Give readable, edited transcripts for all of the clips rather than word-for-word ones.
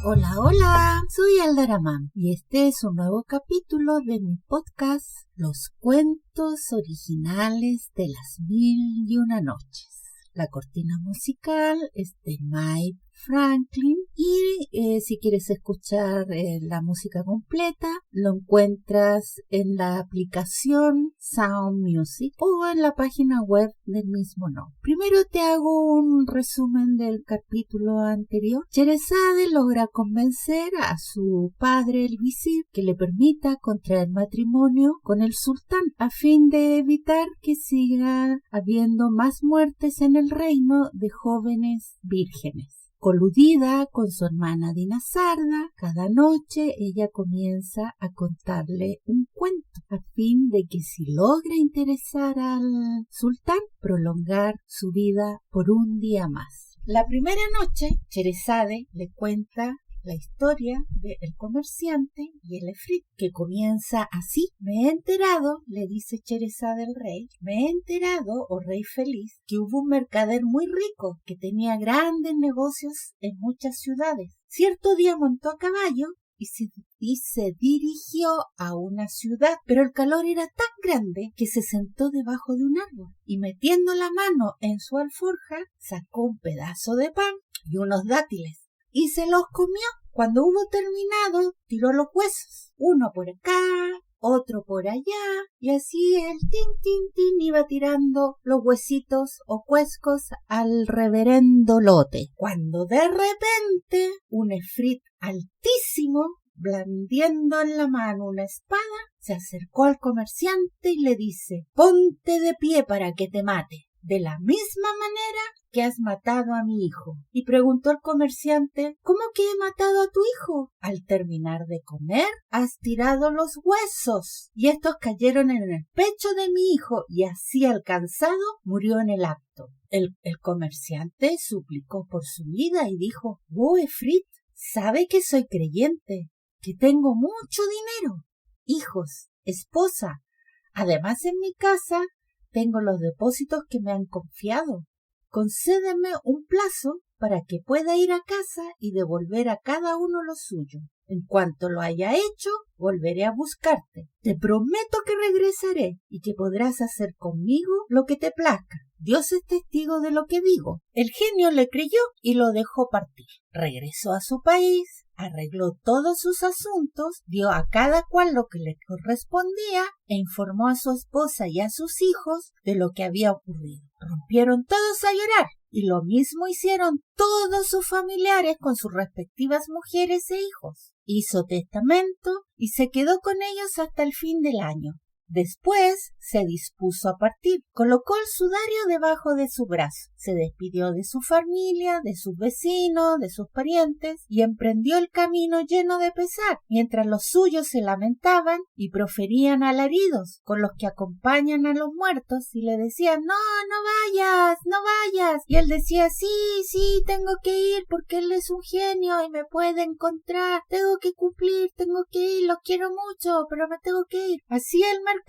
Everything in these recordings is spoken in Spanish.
Hola, hola, soy Aldaramán y este es un nuevo capítulo de mi podcast Los cuentos originales de las 1001 noches. La cortina musical es de Mike Franklin y si quieres escuchar la música completa lo encuentras en la aplicación Sound Music o en la página web del mismo nombre. Primero te hago un resumen del capítulo anterior. Sherezade logra convencer a su padre el visir que le permita contraer matrimonio con el sultán a fin de evitar que siga habiendo más muertes en el reino de jóvenes vírgenes. Coludida con su hermana Dinasarda, cada noche ella comienza a contarle un cuento a fin de que si logra interesar al sultán, prolongar su vida por un día más. La primera noche, Sherezade le cuenta la historia del comerciante y el efrit, que comienza así. Me he enterado, le dice Sherezade al rey, me he enterado, oh rey feliz, que hubo un mercader muy rico que tenía grandes negocios en muchas ciudades. Cierto día montó a caballo y se dirigió a una ciudad, pero el calor era tan grande que se sentó debajo de un árbol y metiendo la mano en su alforja sacó un pedazo de pan y unos dátiles y se los comió. Cuando hubo terminado, tiró los huesos, uno por acá, otro por allá, y así el tin iba tirando los huesitos o cuescos al reverendo lote. Cuando de repente un efrit altísimo, blandiendo en la mano una espada, se acercó al comerciante y le dice: ponte de pie para que te mate, de la misma manera que has matado a mi hijo. Y preguntó el comerciante: ¿cómo que he matado a tu hijo? Al terminar de comer, has tirado los huesos, y estos cayeron en el pecho de mi hijo, y así alcanzado murió en el acto. El comerciante suplicó por su vida y dijo: oh, efrit, sabe que soy creyente, que tengo mucho dinero, hijos, esposa. Además, en mi casa tengo los depósitos que me han confiado. Concédeme un plazo para que pueda ir a casa y devolver a cada uno lo suyo. En cuanto lo haya hecho, volveré a buscarte. Te prometo que regresaré y que podrás hacer conmigo lo que te plazca. Dios es testigo de lo que digo. El genio le creyó y lo dejó partir. Regresó a su país, arregló todos sus asuntos, dio a cada cual lo que le correspondía e informó a su esposa y a sus hijos de lo que había ocurrido. Rompieron todos a llorar y lo mismo hicieron todos sus familiares con sus respectivas mujeres e hijos. Hizo testamento y se quedó con ellos hasta el fin del año. Después se dispuso a partir, colocó el sudario debajo de su brazo, se despidió de su familia, de sus vecinos, de sus parientes y emprendió el camino lleno de pesar, mientras los suyos se lamentaban y proferían alaridos con los que acompañan a los muertos y le decían: no vayas, no vayas. Y él decía: sí, tengo que ir porque él es un genio y me puede encontrar, tengo que cumplir, tengo que ir, los quiero mucho, pero me tengo que ir. Así el mercader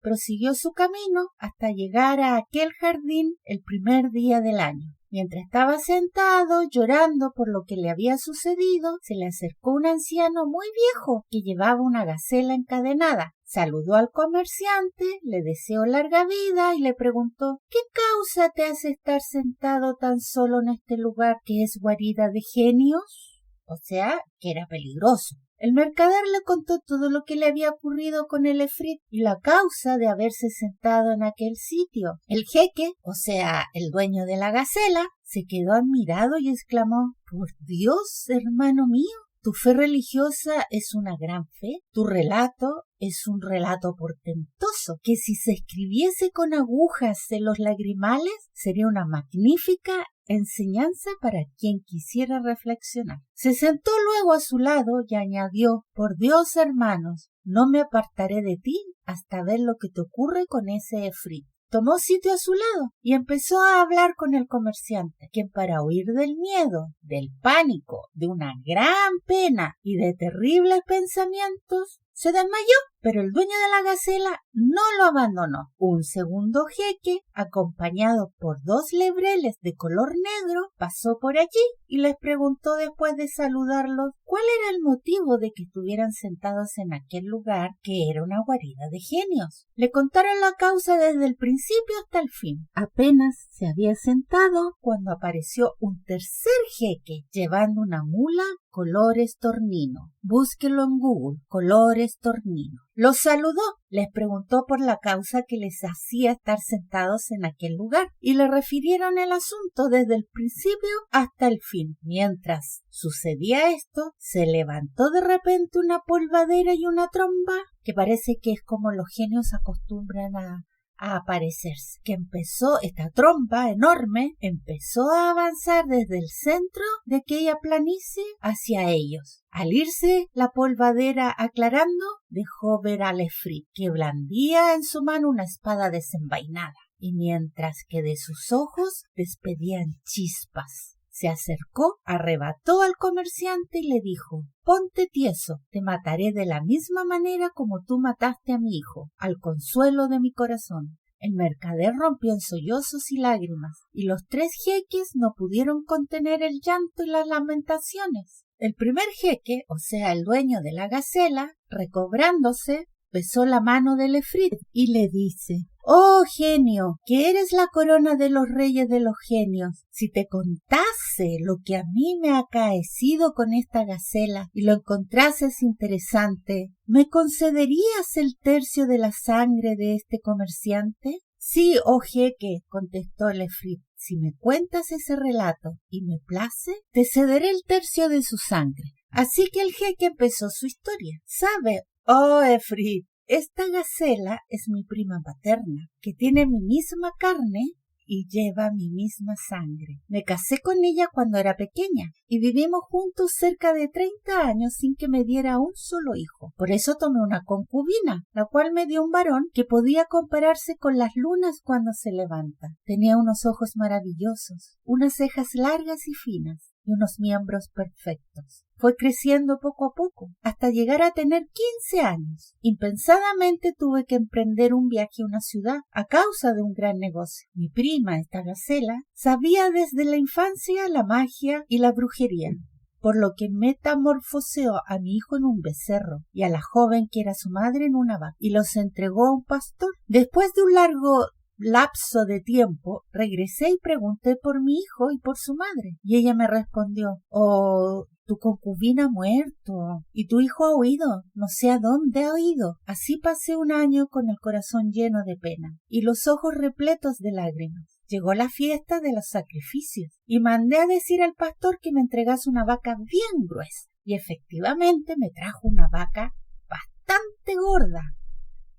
prosiguió su camino hasta llegar a aquel jardín el primer día del año. Mientras estaba sentado llorando por lo que le había sucedido, se le acercó un anciano muy viejo que llevaba una gacela encadenada. Saludó al comerciante, le deseó larga vida y le preguntó: ¿qué causa te hace estar sentado tan solo en este lugar que es guarida de genios? O sea, que era peligroso. El mercader le contó todo lo que le había ocurrido con el efrit y la causa de haberse sentado en aquel sitio. El jeque, o sea, el dueño de la gacela, se quedó admirado y exclamó: por Dios, hermano mío, tu fe religiosa es una gran fe. Tu relato es un relato portentoso que si se escribiese con agujas en los lagrimales sería una magnífica enseñanza para quien quisiera reflexionar. Se sentó luego a su lado y añadió: por Dios, hermanos, no me apartaré de ti hasta ver lo que te ocurre con ese efrit. Tomó sitio a su lado y empezó a hablar con el comerciante, quien para huir del miedo, del pánico, de una gran pena y de terribles pensamientos, se desmayó Pero el dueño de la gacela no lo abandonó. Un segundo jeque, acompañado por 2 lebreles de color negro, pasó por allí y les preguntó después de saludarlos cuál era el motivo de que estuvieran sentados en aquel lugar que era una guarida de genios. Le contaron la causa desde el principio hasta el fin. Apenas se había sentado cuando apareció un tercer jeque llevando una mula color estornino. Búsquelo en Google, color estornino. Los saludó, les preguntó por la causa que les hacía estar sentados en aquel lugar y le refirieron el asunto desde el principio hasta el fin. Mientras sucedía esto, se levantó de repente una polvadera y una tromba, que parece que es como los genios acostumbran a aparecerse, que empezó, esta tromba enorme, empezó a avanzar desde el centro de aquella planicie hacia ellos. Al irse la polvadera aclarando, dejó ver a Lefrit, que blandía en su mano una espada desenvainada, y mientras que de sus ojos despedían chispas. Se acercó, arrebató al comerciante y le dijo: «Ponte tieso, te mataré de la misma manera como tú mataste a mi hijo, al consuelo de mi corazón». El mercader rompió en sollozos y lágrimas, y los 3 jeques no pudieron contener el llanto y las lamentaciones. El primer jeque, o sea, el dueño de la gacela, recobrándose, besó la mano de Lefrit y le dice: «Oh genio, que eres la corona de los reyes de los genios, si te contase lo que a mí me ha acaecido con esta gacela y lo encontrases interesante, ¿me concederías el tercio de la sangre de este comerciante?» «Sí, oh jeque», contestó Lefrit, «si me cuentas ese relato y me place, te cederé el tercio de su sangre». Así que el jeque empezó su historia. «¿Sabe, oh Lefrit, esta gacela es mi prima paterna, que tiene mi misma carne y lleva mi misma sangre. Me casé con ella cuando era pequeña y vivimos juntos cerca de 30 años sin que me diera un solo hijo. Por eso tomé una concubina, la cual me dio un varón que podía compararse con las lunas cuando se levanta. Tenía unos ojos maravillosos, unas cejas largas y finas y unos miembros perfectos. Fue creciendo poco a poco, hasta llegar a tener 15 años. Impensadamente tuve que emprender un viaje a una ciudad a causa de un gran negocio. Mi prima, esta gacela, sabía desde la infancia la magia y la brujería, por lo que metamorfoseó a mi hijo en un becerro y a la joven que era su madre en una vaca, y los entregó a un pastor. Después de un largo lapso de tiempo, regresé y pregunté por mi hijo y por su madre, y ella me respondió: «Oh, tu concubina ha muerto y tu hijo ha huido, no sé a dónde ha huido». Así pasé un año con el corazón lleno de pena y los ojos repletos de lágrimas. Llegó la fiesta de los sacrificios y mandé a decir al pastor que me entregase una vaca bien gruesa, y efectivamente me trajo una vaca bastante gorda.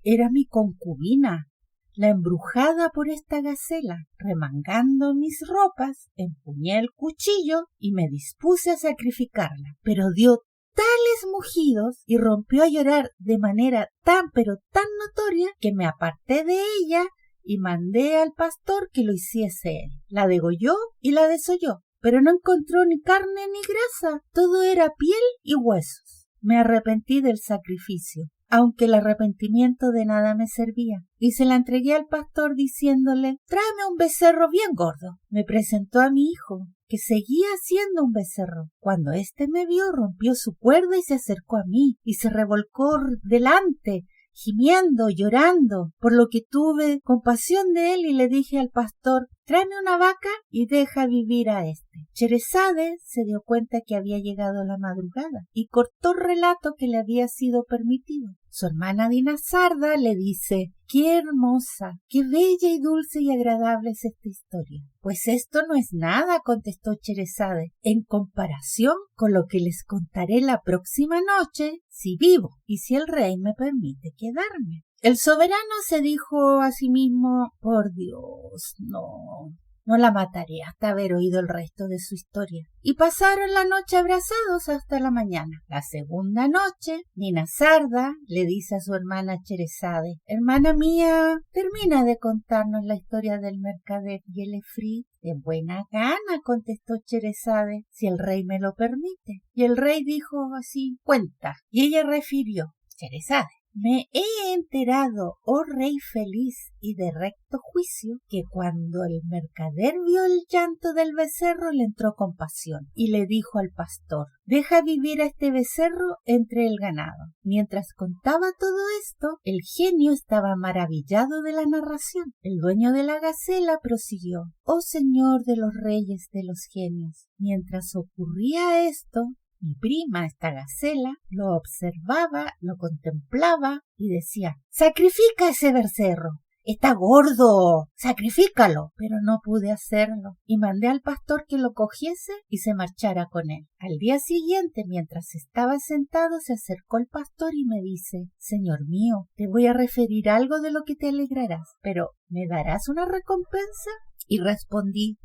Era mi concubina, la embrujada por esta gacela. Remangando mis ropas, empuñé el cuchillo y me dispuse a sacrificarla, pero dio tales mugidos y rompió a llorar de manera tan notoria que me aparté de ella y mandé al pastor que lo hiciese él. La degolló y la desolló, pero no encontró ni carne ni grasa, todo era piel y huesos. Me arrepentí del sacrificio, aunque el arrepentimiento de nada me servía, y se la entregué al pastor diciéndole: «Tráeme un becerro bien gordo». Me presentó a mi hijo, que seguía siendo un becerro. Cuando éste me vio, rompió su cuerda y se acercó a mí, y se revolcó delante, gimiendo, llorando, por lo que tuve compasión de él y le dije al pastor: «Tráeme una vaca y deja vivir a este». Sherezade se dio cuenta que había llegado la madrugada y cortó el relato que le había sido permitido. Su hermana Dinasarda le dice: «Qué hermosa, qué bella y dulce y agradable es esta historia». «Pues esto no es nada», contestó Sherezade, «en comparación con lo que les contaré la próxima noche, si vivo y si el rey me permite quedarme». El soberano se dijo a sí mismo: «Por Dios, no la mataré hasta haber oído el resto de su historia». Y pasaron la noche abrazados hasta la mañana. La segunda noche, Dinasarda le dice a su hermana Sherezade: «Hermana mía, termina de contarnos la historia del mercader y el Lefrit». «De buena gana», contestó Sherezade, «si el rey me lo permite». Y el rey dijo así: «Cuenta». Y ella refirió: «Sherezade, Me he enterado, oh rey feliz y de recto juicio, que cuando el mercader vio el llanto del becerro le entró compasión y le dijo al pastor: deja vivir a este becerro entre el ganado. Mientras contaba todo esto, el genio estaba maravillado de la narración. El dueño de la gacela prosiguió: oh señor de los reyes de los genios, mientras ocurría esto, mi prima, esta gacela, lo observaba, lo contemplaba y decía: sacrifica ese becerro. Está gordo, sacrifícalo. Pero no pude hacerlo y mandé al pastor que lo cogiese y se marchara con él. Al día siguiente, mientras estaba sentado, se acercó el pastor y me dice: señor mío, te voy a referir algo de lo que te alegrarás, pero ¿me darás una recompensa? Y respondí: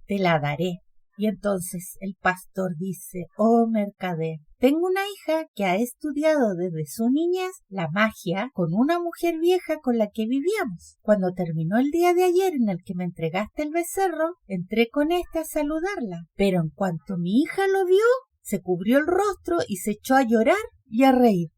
te la daré. Y entonces el pastor dice: oh mercader, tengo una hija que ha estudiado desde su niñez la magia con una mujer vieja con la que vivíamos. Cuando terminó el día de ayer en el que me entregaste el becerro, entré con ésta a saludarla, pero en cuanto mi hija lo vio, se cubrió el rostro y se echó a llorar y a reír.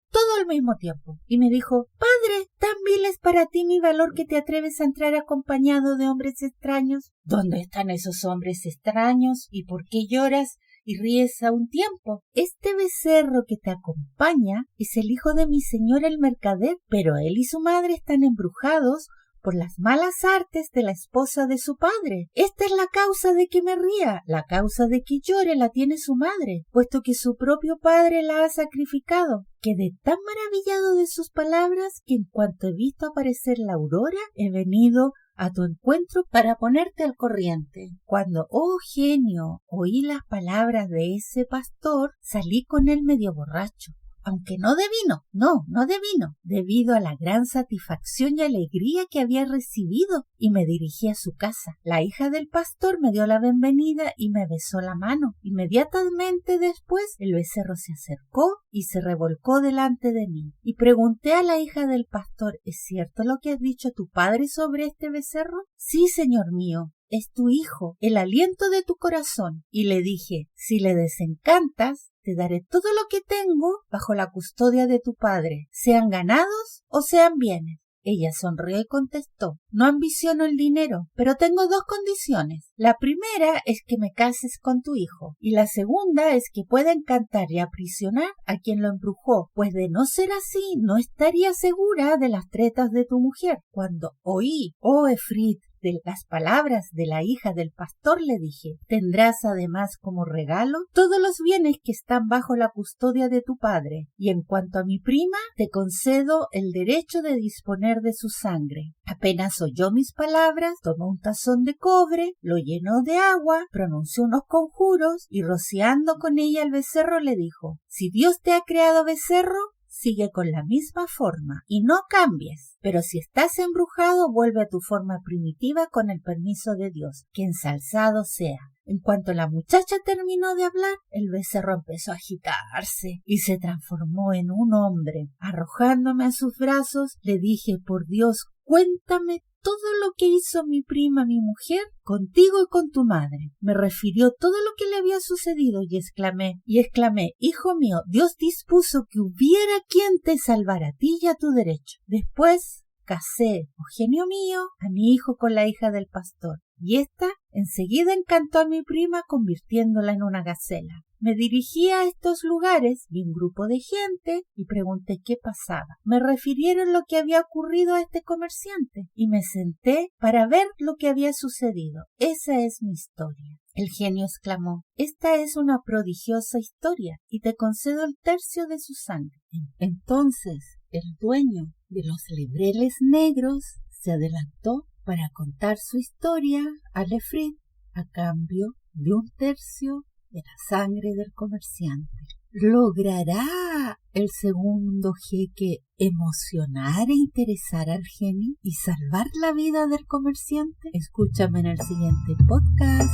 Todo al mismo tiempo. Y me dijo: padre, ¿tan vil es para ti mi valor que te atreves a entrar acompañado de hombres extraños? ¿Dónde están esos hombres extraños? ¿Y por qué lloras y ríes a un tiempo? Este becerro que te acompaña es el hijo de mi señor el mercader, pero él y su madre están embrujados por las malas artes de la esposa de su padre. Esta es la causa de que me ría, la causa de que llore la tiene su madre, puesto que su propio padre la ha sacrificado. Quedé tan maravillado de sus palabras que en cuanto he visto aparecer la aurora, he venido a tu encuentro para ponerte al corriente. Cuando, oh genio, oí las palabras de ese pastor, salí con él medio borracho. Aunque no de vino, no de vino, debido a la gran satisfacción y alegría que había recibido, y me dirigí a su casa. La hija del pastor me dio la bienvenida y me besó la mano. Inmediatamente después el becerro se acercó y se revolcó delante de mí. Y pregunté a la hija del pastor: ¿es cierto lo que has dicho a tu padre sobre este becerro? Sí, señor mío. Es tu hijo, el aliento de tu corazón. Y le dije: si le desencantas, te daré todo lo que tengo bajo la custodia de tu padre, sean ganados o sean bienes. Ella sonrió y contestó: no ambiciono el dinero, pero tengo dos condiciones. La primera es que me cases con tu hijo, y la segunda es que pueda encantar y aprisionar a quien lo embrujó, pues de no ser así, no estaría segura de las tretas de tu mujer. Cuando oí, oh Efrit, de las palabras de la hija del pastor, le dije: tendrás además como regalo todos los bienes que están bajo la custodia de tu padre, y en cuanto a mi prima, te concedo el derecho de disponer de su sangre. Apenas oyó mis palabras, tomó un tazón de cobre, lo llenó de agua, pronunció unos conjuros y rociando con ella el becerro le dijo: si Dios te ha creado becerro, sigue con la misma forma y no cambies, pero si estás embrujado, vuelve a tu forma primitiva con el permiso de Dios, que ensalzado sea. En cuanto la muchacha terminó de hablar, el becerro empezó a agitarse y se transformó en un hombre. Arrojándome a sus brazos, le dije: por Dios, cuéntame todo lo que hizo mi prima, mi mujer, contigo y con tu madre. Me refirió todo lo que le había sucedido y exclamé: hijo mío, Dios dispuso que hubiera quien te salvara a ti y a tu derecho. Después casé, oh genio mío, a mi hijo con la hija del pastor, y ésta enseguida encantó a mi prima convirtiéndola en una gacela. Me dirigí a estos lugares, vi un grupo de gente y pregunté qué pasaba. Me refirieron lo que había ocurrido a este comerciante y me senté para ver lo que había sucedido. Esa es mi historia. El genio exclamó: esta es una prodigiosa historia y te concedo el tercio de su sangre. Entonces el dueño de los lebreles negros se adelantó para contar su historia al Efrit a cambio de un tercio de la sangre del comerciante. ¿Logrará el segundo jeque emocionar e interesar al genio y salvar la vida del comerciante? Escúchame en el siguiente podcast.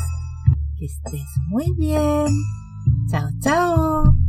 Que estés muy bien. Chao, chao.